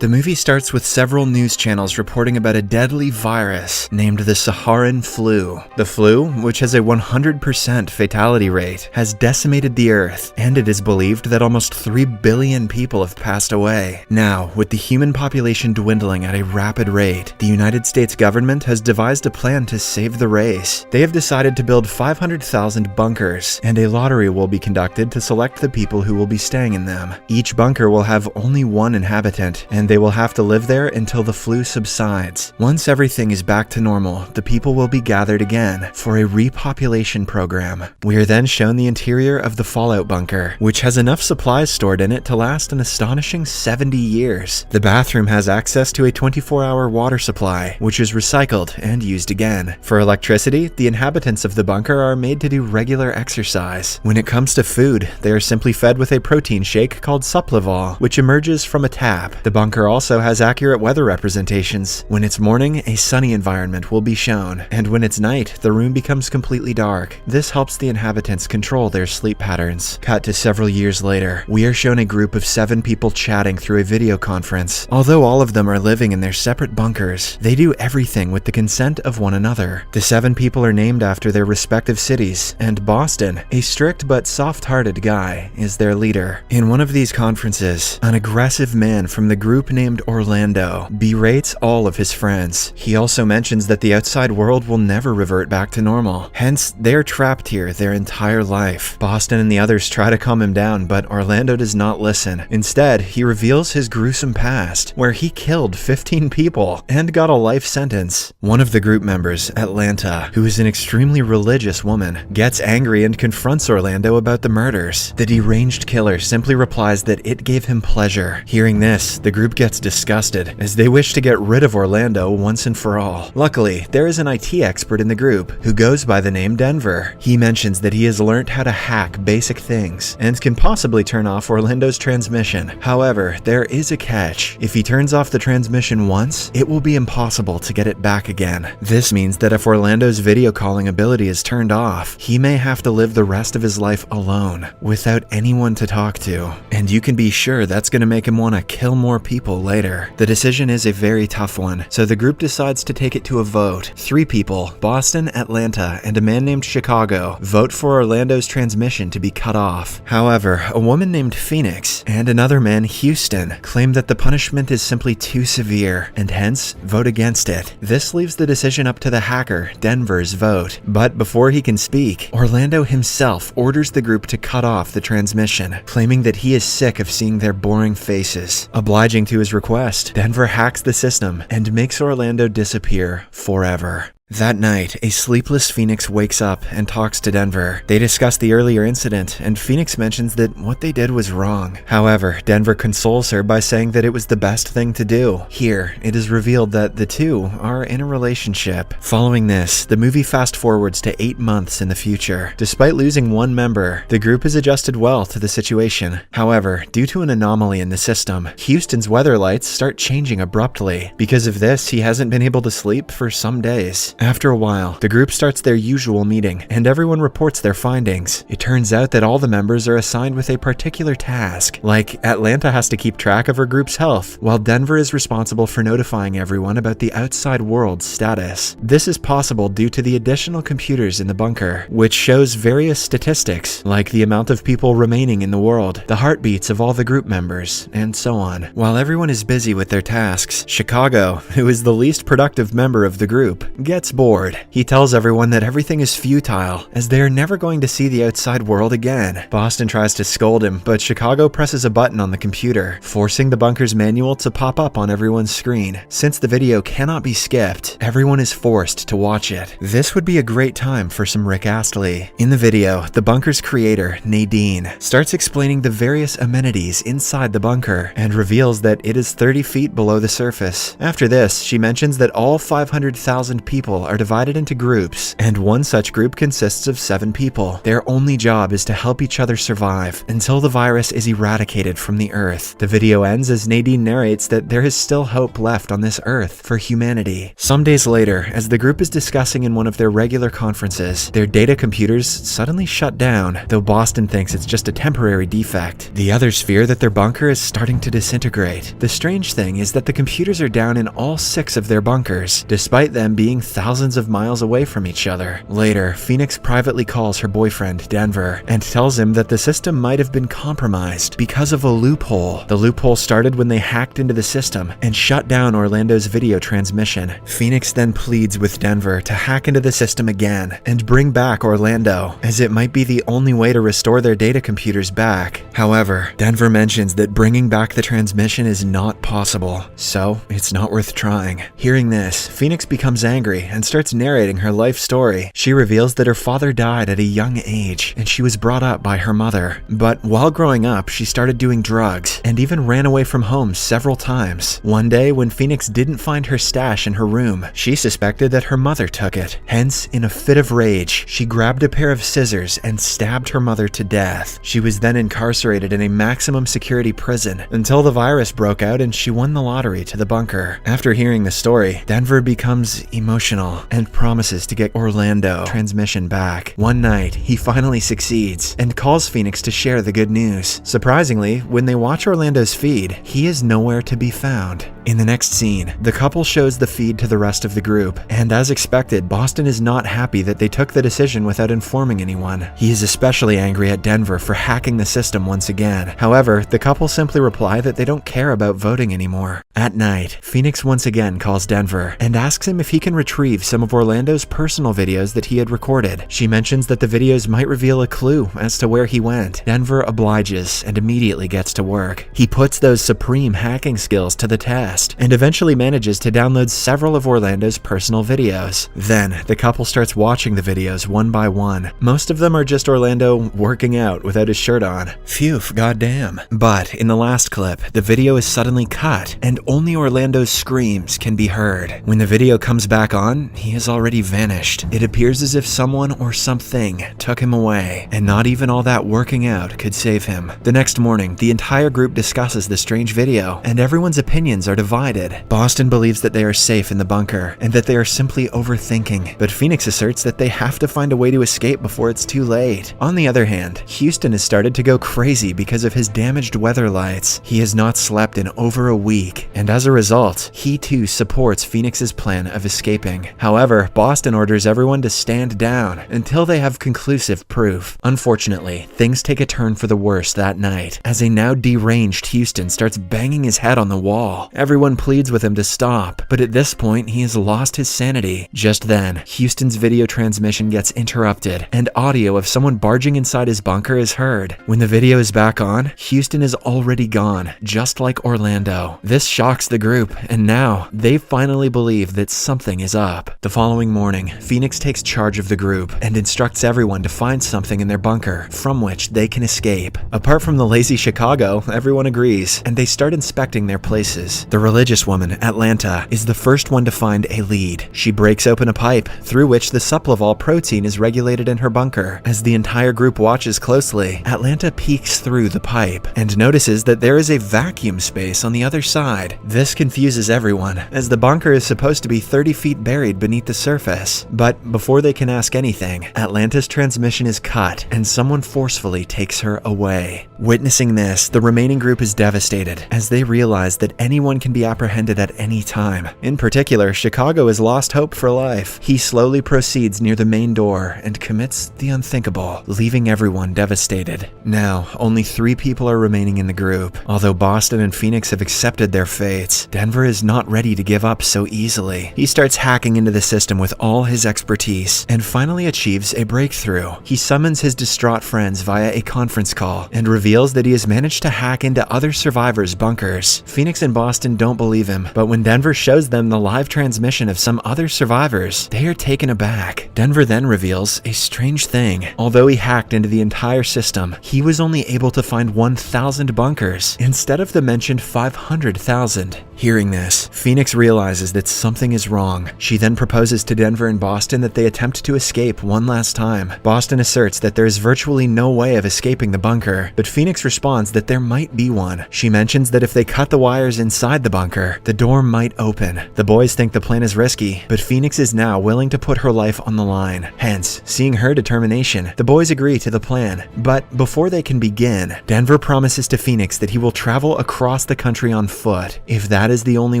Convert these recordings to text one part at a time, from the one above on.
The movie starts with several news channels reporting about a deadly virus named the Saharan flu. The flu, which has a 100% fatality rate, has decimated the Earth, and it is believed that almost 3 billion people have passed away. Now, with the human population dwindling at a rapid rate, the United States government has devised a plan to save the race. They have decided to build 500,000 bunkers, and a lottery will be conducted to select the people who will be staying in them. Each bunker will have only one inhabitant, and they will have to live there until the flu subsides. Once everything is back to normal, the people will be gathered again for a repopulation program. We are then shown the interior of the fallout bunker, which has enough supplies stored in it to last an astonishing 70 years. The bathroom has access to a 24-hour water supply, which is recycled and used again. For electricity, the inhabitants of the bunker are made to do regular exercise. When it comes to food, they are simply fed with a protein shake called Suppleval, which emerges from a tap. The bunker also has accurate weather representations. When it's morning, a sunny environment will be shown, and when it's night, the room becomes completely dark. This helps the inhabitants control their sleep patterns. Cut to several years later, we are shown a group of 7 people chatting through a video conference. Although all of them are living in their separate bunkers, they do everything with the consent of one another. The 7 people are named after their respective cities, and Boston, a strict but soft-hearted guy, is their leader. In one of these conferences, an aggressive man from the group named Orlando berates all of his friends. He also mentions that the outside world will never revert back to normal, hence they're trapped here their entire life. Boston and the others try to calm him down, but Orlando does not listen. Instead, he reveals his gruesome past, where he killed 15 people and got a life sentence. One of the group members, Atlanta, who is an extremely religious woman, gets angry and confronts Orlando about the murders. The deranged killer simply replies that it gave him pleasure. Hearing this, the group gets disgusted, as they wish to get rid of Orlando once and for all. Luckily, there is an IT expert in the group who goes by the name Denver. He mentions that he has learned how to hack basic things and can possibly turn off Orlando's transmission. However, there is a catch. If he turns off the transmission once, it will be impossible to get it back again. This means that if Orlando's video calling ability is turned off, he may have to live the rest of his life alone, without anyone to talk to. And you can be sure that's going to make him want to kill more people later. The decision is a very tough one, so the group decides to take it to a vote. 3 people, Boston, Atlanta, and a man named Chicago, vote for Orlando's transmission to be cut off. However, a woman named Phoenix and another man, Houston, claim that the punishment is simply too severe, and hence vote against it. This leaves the decision up to the hacker, Denver's vote. But before he can speak, Orlando himself orders the group to cut off the transmission, claiming that he is sick of seeing their boring faces. Obliging to his request, Denver hacks the system and makes Orlando disappear forever. That night, a sleepless Phoenix wakes up and talks to Denver. They discuss the earlier incident, and Phoenix mentions that what they did was wrong. However, Denver consoles her by saying that it was the best thing to do. Here, it is revealed that the two are in a relationship. Following this, the movie fast forwards to 8 months in the future. Despite losing one member, the group has adjusted well to the situation. However, due to an anomaly in the system, Houston's weather lights start changing abruptly. Because of this, he hasn't been able to sleep for some days. After a while, the group starts their usual meeting, and everyone reports their findings. It turns out that all the members are assigned with a particular task, like Atlanta has to keep track of her group's health, while Denver is responsible for notifying everyone about the outside world's status. This is possible due to the additional computers in the bunker, which shows various statistics, like the amount of people remaining in the world, the heartbeats of all the group members, and so on. While everyone is busy with their tasks, Chicago, who is the least productive member of the group, gets bored. He tells everyone that everything is futile, as they are never going to see the outside world again. Boston tries to scold him, but Chicago presses a button on the computer, forcing the bunker's manual to pop up on everyone's screen. Since the video cannot be skipped, everyone is forced to watch it. This would be a great time for some Rick Astley. In the video, the bunker's creator, Nadine, starts explaining the various amenities inside the bunker, and reveals that it is 30 feet below the surface. After this, she mentions that all 500,000 people people are divided into groups, and one such group consists of 7 people. Their only job is to help each other survive until the virus is eradicated from the Earth. The video ends as Nadine narrates that there is still hope left on this Earth for humanity. Some days later, as the group is discussing in one of their regular conferences, their data computers suddenly shut down, though Boston thinks it's just a temporary defect. The others fear that their bunker is starting to disintegrate. The strange thing is that the computers are down in all 6 of their bunkers, despite them being thousands of miles away from each other. Later, Phoenix privately calls her boyfriend, Denver, and tells him that the system might have been compromised because of a loophole. The loophole started when they hacked into the system and shut down Orlando's video transmission. Phoenix then pleads with Denver to hack into the system again and bring back Orlando, as it might be the only way to restore their data computers back. However, Denver mentions that bringing back the transmission is not possible, so it's not worth trying. Hearing this, Phoenix becomes angry and starts narrating her life story. She reveals that her father died at a young age and she was brought up by her mother. But while growing up, she started doing drugs and even ran away from home several times. One day, when Phoenix didn't find her stash in her room, she suspected that her mother took it. Hence, in a fit of rage, she grabbed a pair of scissors and stabbed her mother to death. She was then incarcerated in a maximum security prison until the virus broke out and she won the lottery to the bunker. After hearing the story, Denver becomes emotional and promises to get Orlando transmission back. One night, he finally succeeds and calls Phoenix to share the good news. Surprisingly, when they watch Orlando's feed, he is nowhere to be found. In the next scene, the couple shows the feed to the rest of the group, and as expected, Boston is not happy that they took the decision without informing anyone. He is especially angry at Denver for hacking the system once again. However, the couple simply reply that they don't care about voting anymore. At night, Phoenix once again calls Denver and asks him if he can retrieve some of Orlando's personal videos that he had recorded. She mentions that the videos might reveal a clue as to where he went. Denver obliges and immediately gets to work. He puts those supreme hacking skills to the test and eventually manages to download several of Orlando's personal videos. Then, the couple starts watching the videos one by one. Most of them are just Orlando working out without his shirt on. Phew, goddamn. But in the last clip, the video is suddenly cut and only Orlando's screams can be heard. When the video comes back on, he has already vanished. It appears as if someone or something took him away, and not even all that working out could save him. The next morning, the entire group discusses the strange video, and everyone's opinions are divided. Boston believes that they are safe in the bunker, and that they are simply overthinking, but Phoenix asserts that they have to find a way to escape before it's too late. On the other hand, Houston has started to go crazy because of his damaged weather lights. He has not slept in over a week, and as a result, he too supports Phoenix's plan of escaping. However, Boston orders everyone to stand down until they have conclusive proof. Unfortunately, things take a turn for the worse that night, as a now deranged Houston starts banging his head on the wall. Everyone pleads with him to stop, but at this point, he has lost his sanity. Just then, Houston's video transmission gets interrupted, and audio of someone barging inside his bunker is heard. When the video is back on, Houston is already gone, just like Orlando. This shocks the group, and now they finally believe that something is up. The following morning, Phoenix takes charge of the group and instructs everyone to find something in their bunker from which they can escape. Apart from the lazy Chicago, everyone agrees, and they start inspecting their places. The religious woman, Atlanta, is the first one to find a lead. She breaks open a pipe through which the Suplavol protein is regulated in her bunker. As the entire group watches closely, Atlanta peeks through the pipe and notices that there is a vacuum space on the other side. This confuses everyone, as the bunker is supposed to be 30 feet buried beneath the surface. But before they can ask anything, Atlanta's transmission is cut and someone forcefully takes her away. Witnessing this, the remaining group is devastated as they realize that anyone can be apprehended at any time. In particular, Chicago has lost hope for life. He slowly proceeds near the main door and commits the unthinkable, leaving everyone devastated. Now, only 3 people are remaining in the group. Although Boston and Phoenix have accepted their fates, Denver is not ready to give up so easily. He starts hacking into the system with all his expertise and finally achieves a breakthrough. He summons his distraught friends via a conference call and reveals that he has managed to hack into other survivors' bunkers. Phoenix and Boston don't believe him, but when Denver shows them the live transmission of some other survivors, they are taken aback. Denver then reveals a strange thing. Although he hacked into the entire system, he was only able to find 1,000 bunkers instead of the mentioned 500,000. Hearing this, Phoenix realizes that something is wrong. She then proposes to Denver and Boston that they attempt to escape one last time. Boston asserts that there is virtually no way of escaping the bunker, but Phoenix responds that there might be one. She mentions that if they cut the wires inside the bunker, the door might open. The boys think the plan is risky, but Phoenix is now willing to put her life on the line. Hence, seeing her determination, the boys agree to the plan. But before they can begin, Denver promises to Phoenix that he will travel across the country on foot if that is the only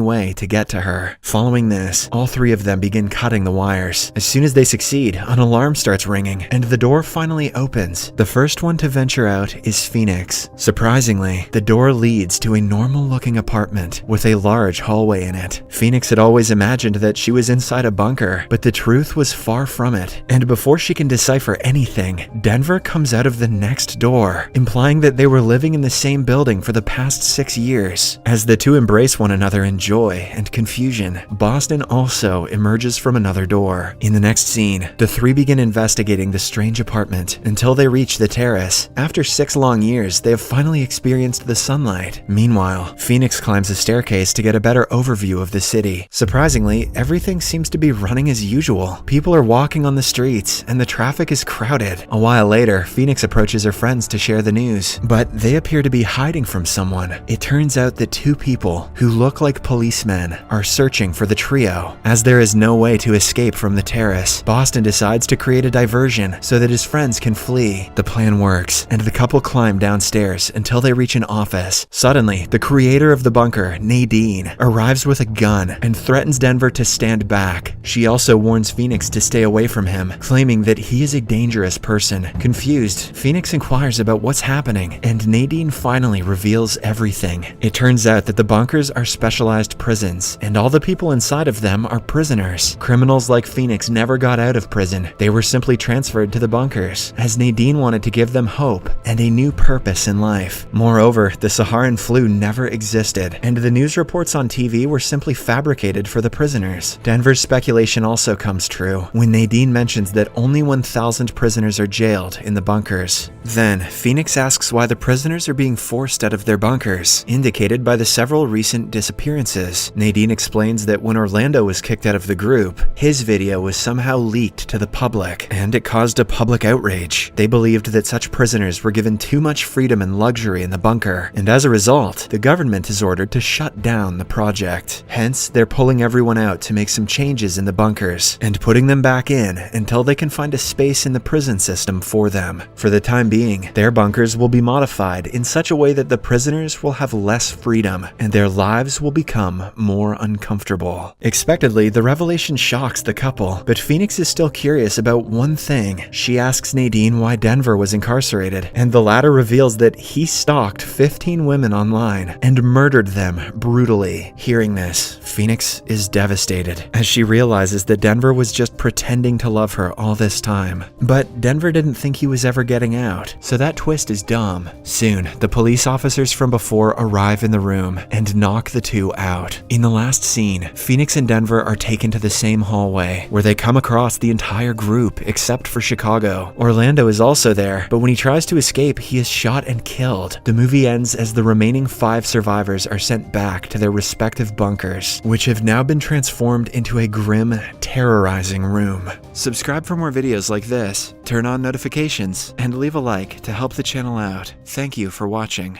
way to get to her. Following this, all three of them begin cutting the wires. As soon as they succeed, an alarm starts ringing, and the door finally opens. The first one to venture out is Phoenix. Surprisingly, the door leads to a normal-looking apartment with a large hallway in it. Phoenix had always imagined that she was inside a bunker, but the truth was far from it. And before she can decipher anything, Denver comes out of the next door, implying that they were living in the same building for the past 6 years. As the two embrace one another in joy and confusion, Boston also emerges from another door. In the next scene, the three begin investigating the strange apartment until they reach the terrace. After 6 long years, they have finally experienced the sunlight. Meanwhile, Phoenix climbs a staircase to get a better overview of the city. Surprisingly, everything seems to be running as usual. People are walking on the streets, and the traffic is crowded. A while later, Phoenix approaches her friends to share the news, but they appear to be hiding from someone. It turns out that 2 people, who look like policemen, are searching for the trio. As there is no way to escape from the terrace, Boston decides to create a diversion so that his friends can flee. The plan works, and the couple climb downstairs until they reach an office. Suddenly, the creator of the bunker, Nadine, arrives with a gun and threatens Denver to stand back. She also warns Phoenix to stay away from him, claiming that he is a dangerous person. Confused, Phoenix inquires about what's happening, and Nadine finally reveals everything. It turns out that the bunkers are specialized prisons, and all the people inside of them are prisoners. Criminals like Phoenix never got out of prison. They were simply transferred to the bunkers, as Nadine wanted to give them hope and a new purpose in life. Moreover, the Saharan flu never existed, and the news reports on TV were simply fabricated for the prisoners. Denver's speculation also comes true when Nadine mentions that only 1,000 prisoners are jailed in the bunkers. Then, Phoenix asks why the prisoners are being forced out of their bunkers, indicated by the several recent disappearances. Nadine explains that when Orlando was kicked out of the group, his video was somehow leaked to the public, and it caused a public outrage. They believed that such prisoners were given too much freedom and luxury in the bunker, and as a result, the government is ordered to shut down the project. Hence, they're pulling everyone out to make some changes in the bunkers, and putting them back in until they can find a space in the prison system for them. For the time being, their bunkers will be modified in such a way that the prisoners will have less freedom, and their lives will become more uncomfortable. Expectedly, the revelation shocks the couple, but Phoenix is still curious about one thing. She asks Nadine why Denver was incarcerated, and the latter reveals that he stalked 15 women online and murdered them brutally. Hearing this, Phoenix is devastated, as she realizes that Denver was just pretending to love her all this time. But Denver didn't think he was ever getting out, so that twist is dumb. Soon, the police officers from before arrive in the room and knock the two out. In the last scene, Phoenix and Denver are taken to the same hallway, where they come across the entire group except for Chicago. Orlando is also there, but when he tries to escape, he is shot and killed. The movie ends as the remaining 5 survivors are sent back to their respective bunkers, which have now been transformed into a grim, terrorizing room. Subscribe for more videos like this, turn on notifications, and leave a like to help the channel out. Thank you for watching.